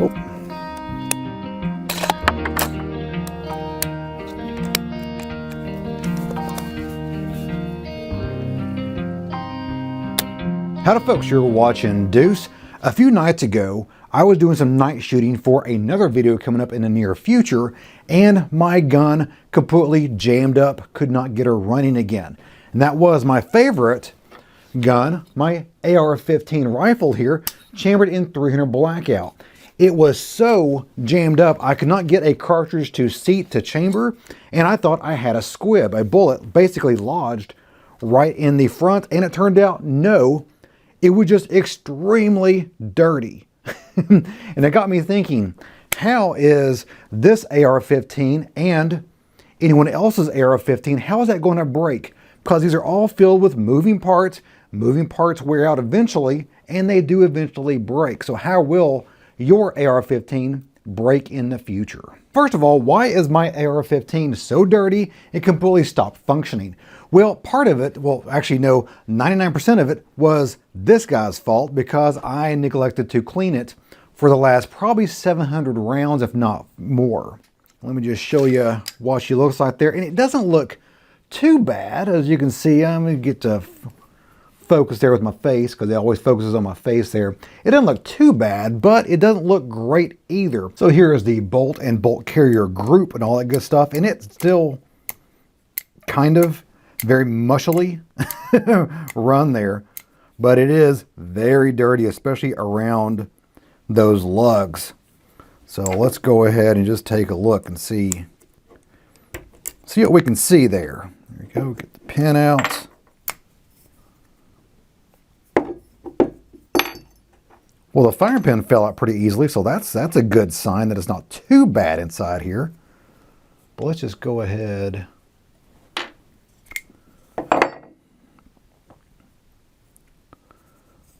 Oh. Howdy folks, you're watching Deuce. A few nights ago, I was doing some night shooting for another video coming up in the near future, and my gun completely jammed up, could not get her running again. And that was my favorite gun, my AR-15 rifle here, chambered in 300 blackout. It was so jammed up, I could not get a cartridge to seat to chamber, and I thought I had a squib, a bullet basically lodged right in the front, and it turned out no, it was just extremely dirty. And it got me thinking, how is this AR-15 and anyone else's AR-15, how is that going to break? Because these are all filled with moving parts. Moving parts wear out eventually, and they do eventually break. So how will your AR-15 break in the future? First of all, why is my AR-15 so dirty it completely stopped functioning? Well, part of it, well actually no, 99% of it was this guy's fault because I neglected to clean it for the last probably 700 rounds, if not more. Let me just show you what she looks like there. And it doesn't look too bad, as you can see. I'm going to get to focus there with my face because it always focuses on my face there. It doesn't look too bad, but it doesn't look great either. So here is the bolt and bolt carrier group and all that good stuff, and it's still kind of very mushily run there, but it is very dirty, especially around those lugs. So let's go ahead and just take a look and see what we can see there. There we go, get the pin out. Well, the fire pin fell out pretty easily, so that's a good sign that it's not too bad inside here. But let's just go ahead.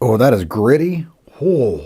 Oh, that is gritty. Oh,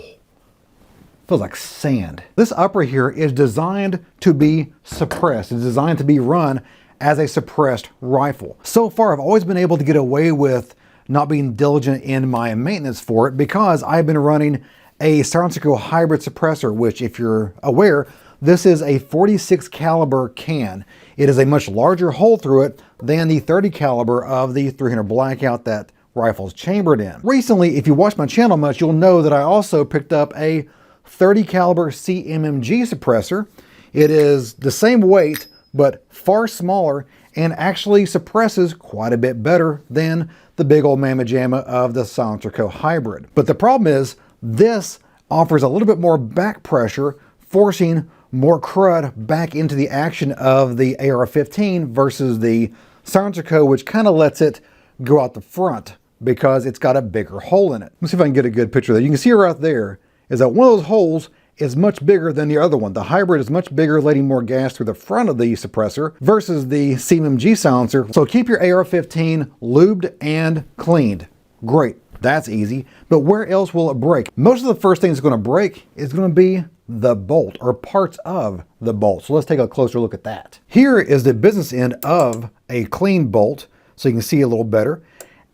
feels like sand. This upper here is designed to be suppressed. It's designed to be run as a suppressed rifle. So far, I've always been able to get away with not being diligent in my maintenance for it because I've been running a Silencer hybrid suppressor, which, if you're aware, this is a 46 caliber can. It is a much larger hole through it than the 30 caliber of the 300 blackout that rifle's chambered in. Recently, if you watch my channel much, you'll know that I also picked up a 30 caliber CMMG suppressor. It is the same weight, but far smaller, and actually suppresses quite a bit better than the big old mamma jamma of the Silencer hybrid. But the problem is, this offers a little bit more back pressure, forcing more crud back into the action of the AR-15 versus the Silencer, which kind of lets it go out the front because it's got a bigger hole in it. Let's see if I can get a good picture of that. You can see right there is that one of those holes is much bigger than the other one. The hybrid is much bigger, letting more gas through the front of the suppressor versus the CMMG silencer. So keep your AR-15 lubed and cleaned. Great, that's easy. But where else will it break? Most of the first thing that's going to break is going to be the bolt or parts of the bolt. So let's take a closer look at that. Here is the business end of a clean bolt, so you can see a little better.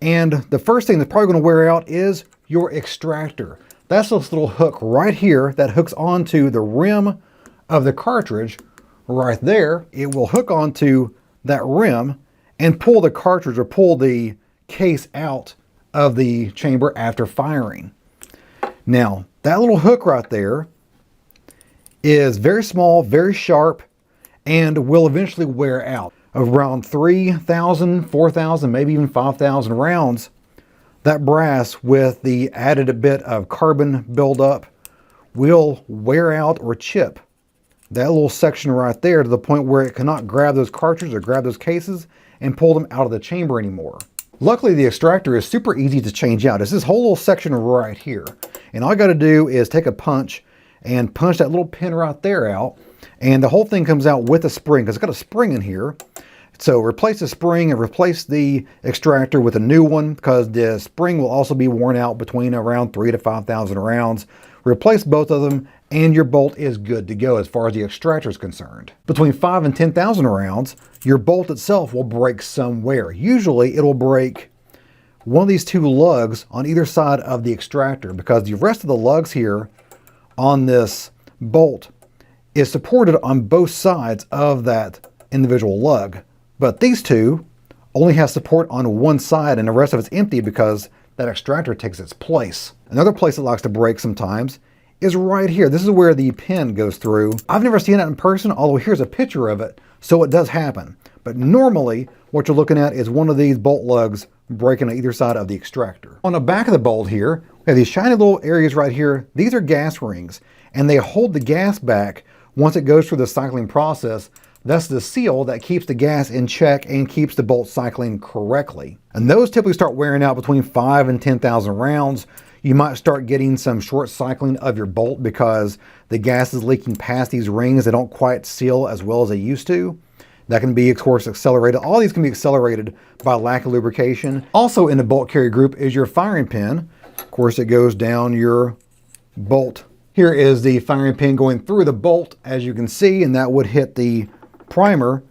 And the first thing that's probably going to wear out is your extractor. That's this little hook right here that hooks onto the rim of the cartridge right there. It will hook onto that rim and pull the cartridge or pull the case out of the chamber after firing. Now, that little hook right there is very small, very sharp, and will eventually wear out. Around 3,000, 4,000, maybe even 5,000 rounds, that brass with the added bit of carbon buildup will wear out or chip that little section right there to the point where it cannot grab those cartridges or grab those cases and pull them out of the chamber anymore. Luckily, the extractor is super easy to change out. It's this whole little section right here. And all I got to do is take a punch and punch that little pin right there out. And the whole thing comes out with a spring because it's got a spring in here. So replace the spring and replace the extractor with a new one because the spring will also be worn out between around 3,000 to 5,000 rounds. Replace both of them and your bolt is good to go as far as the extractor is concerned. Between 5,000 and 10,000 rounds, your bolt itself will break somewhere. Usually it'll break one of these two lugs on either side of the extractor because the rest of the lugs here on this bolt is supported on both sides of that individual lug. But these two only have support on one side and the rest of it's empty because that extractor takes its place. Another place it likes to break sometimes is right here. This is where the pin goes through. I've never seen it in person, although here's a picture of it, so it does happen. But normally, what you're looking at is one of these bolt lugs breaking on either side of the extractor. On the back of the bolt here, we have these shiny little areas right here. These are gas rings, and they hold the gas back once it goes through the cycling process. That's the seal that keeps the gas in check and keeps the bolt cycling correctly. And those typically start wearing out between 5,000 and 10,000 rounds. You might start getting some short cycling of your bolt because the gas is leaking past these rings. They don't quite seal as well as they used to. That can be, of course, accelerated. All these can be accelerated by lack of lubrication. Also in the bolt carrier group is your firing pin. Of course, it goes down your bolt. Here is the firing pin going through the bolt, as you can see, and that would hit the primer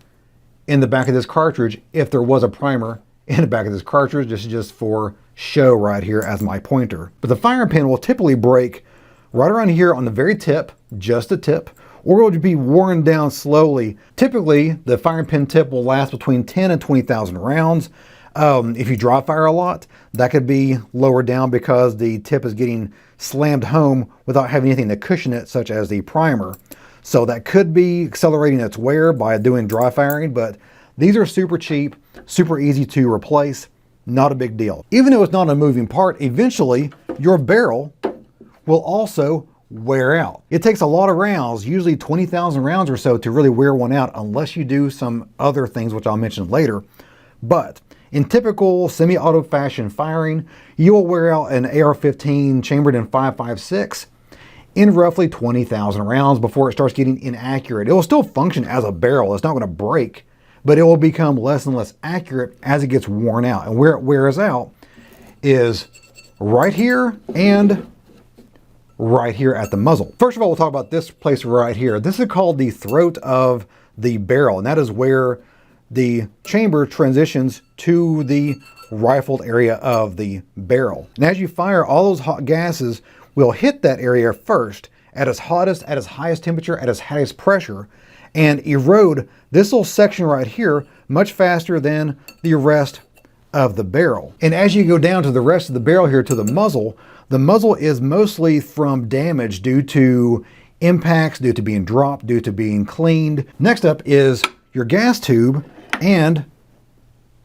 in the back of this cartridge if there was a primer in the back of this cartridge. This is just for show right here as my pointer. But the firing pin will typically break right around here on the very tip, just the tip, or it will be worn down slowly. Typically, the firing pin tip will last between 10 and 20,000 rounds. If you dry fire a lot, that could be lowered down because the tip is getting slammed home without having anything to cushion it, such as the primer. So that could be accelerating its wear by doing dry firing, but these are super cheap, super easy to replace, not a big deal. Even though it's not a moving part, eventually your barrel will also wear out. It takes a lot of rounds, usually 20,000 rounds or so, to really wear one out unless you do some other things, which I'll mention later. But in typical semi-auto fashion firing, you will wear out an AR-15 chambered in 5.56 in roughly 20,000 rounds before it starts getting inaccurate. It will still function as a barrel. It's not going to break, but it will become less and less accurate as it gets worn out. And where it wears out is right here and right here at the muzzle. First of all, we'll talk about this place right here. This is called the throat of the barrel, and that is where the chamber transitions to the rifled area of the barrel. And as you fire, all those hot gases will hit that area first at its hottest, at its highest temperature, at its highest pressure, and erode this little section right here much faster than the rest of the barrel. And as you go down to the rest of the barrel here to the muzzle is mostly from damage due to impacts, due to being dropped, due to being cleaned. Next up is your gas tube and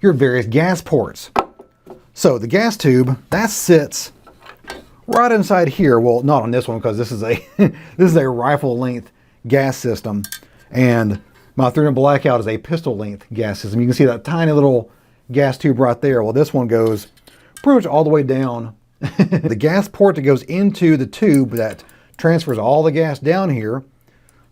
your various gas ports. So the gas tube, that sits right inside here. Well, not on this one because this is a this is a rifle length gas system, and my 300 Blackout is a pistol length gas system. You can see that tiny little gas tube right there. Well, this one goes pretty much all the way down. The gas port that goes into the tube that transfers all the gas down here,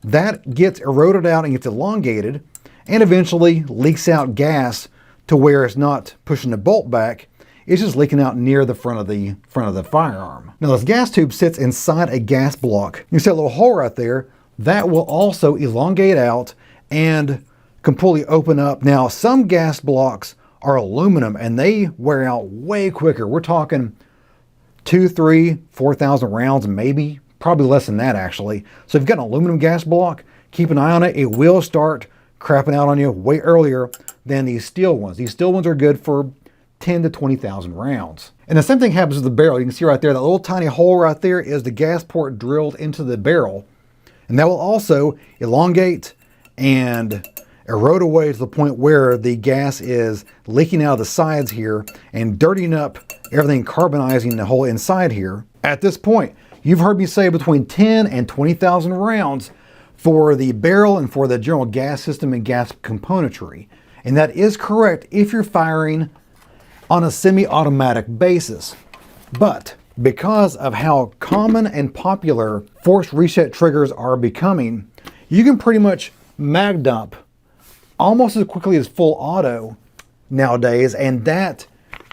that gets eroded out and gets elongated and eventually leaks out gas to where it's not pushing the bolt back. It's just leaking out near the front of the firearm. Now this gas tube sits inside a gas block. You see a little hole right there. That will also elongate out and completely open up. Now some gas blocks are aluminum and they wear out way quicker. We're talking 2,000, 3,000, 4,000 rounds, maybe, probably less than that actually. So if you've got an aluminum gas block, keep an eye on it. It will start crapping out on you way earlier than these steel ones. These steel ones are good for 10 to 20,000 rounds. And the same thing happens with the barrel. You can see right there, that little tiny hole right there is the gas port drilled into the barrel. And that will also elongate and erode away to the point where the gas is leaking out of the sides here and dirtying up everything, carbonizing the whole inside here. At this point, you've heard me say between 10 and 20,000 rounds for the barrel and for the general gas system and gas componentry. And that is correct if you're firing on a semi-automatic basis. But because of how common and popular forced reset triggers are becoming, you can pretty much mag dump almost as quickly as full auto nowadays, and that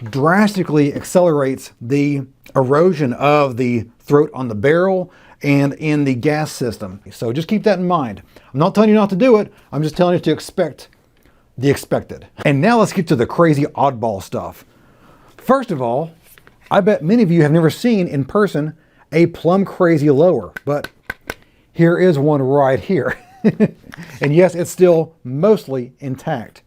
drastically accelerates the erosion of the throat on the barrel and in the gas system. So just keep that in mind. I'm not telling you not to do it, I'm just telling you to expect the expected. And now let's get to the crazy oddball stuff. First of all, I bet many of you have never seen in person a plumb crazy lower, but Here is one right here. And yes, it's still mostly intact.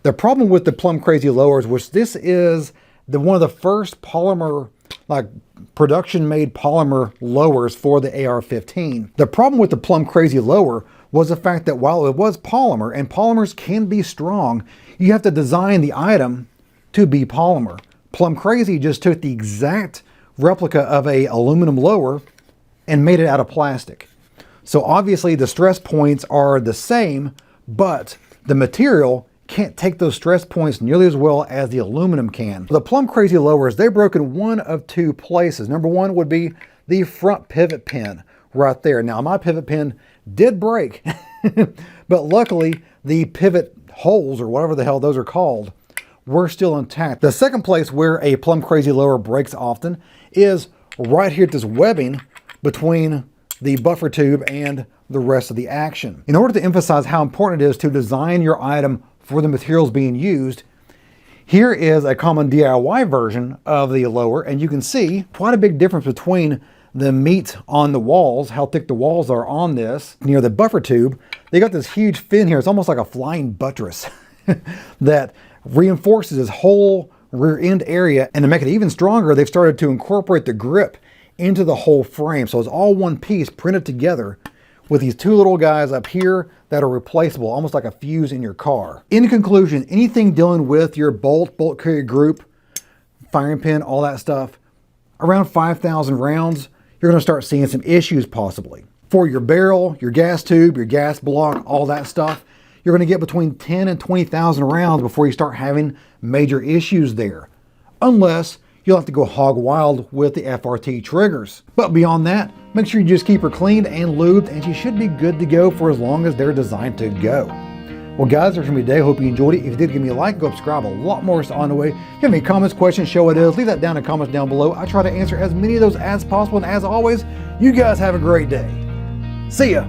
The problem with the Plum Crazy lowers, which this is one of the first polymer, like production-made polymer lowers for the AR-15. The problem with the Plum Crazy lower was the fact that while it was polymer, and polymers can be strong, you have to design the item to be polymer. Plum Crazy just took the exact replica of a aluminum lower and made it out of plastic. So obviously the stress points are the same, but the material can't take those stress points nearly as well as the aluminum can. The Plum Crazy lowers, they broke in one of two places. Number one would be the front pivot pin right there. Now my pivot pin did break, but luckily the pivot holes, or whatever the hell those are called, were still intact. The second place where a Plum Crazy lower breaks often is right here at this webbing between the buffer tube and the rest of the action. In order to emphasize how important it is to design your item for the materials being used, here is a common DIY version of the lower, and you can see quite a big difference between the meat on the walls, how thick the walls are on this. Near the buffer tube, they got this huge fin here. It's almost like a flying buttress that reinforces this whole rear end area. And to make it even stronger, they've started to incorporate the grip into the whole frame. So it's all one piece printed together with these two little guys up here that are replaceable, almost like a fuse in your car. In conclusion, anything dealing with your bolt carrier group, firing pin, all that stuff, around 5,000 rounds, you're gonna start seeing some issues possibly. For your barrel, your gas tube, your gas block, all that stuff, you're gonna get between 10 and 20,000 rounds before you start having major issues there. Unless you'll have to go hog wild with the FRT triggers. But beyond that, make sure you just keep her cleaned and lubed, and she should be good to go for as long as they're designed to go. Well guys, that's for me today. Hope you enjoyed it. If you did, give me a like, go subscribe. A lot more is on the way. If you have any comments, questions, show what it is, leave that down in the comments down below. I try to answer as many of those as possible, and as always, you guys have a great day. See ya.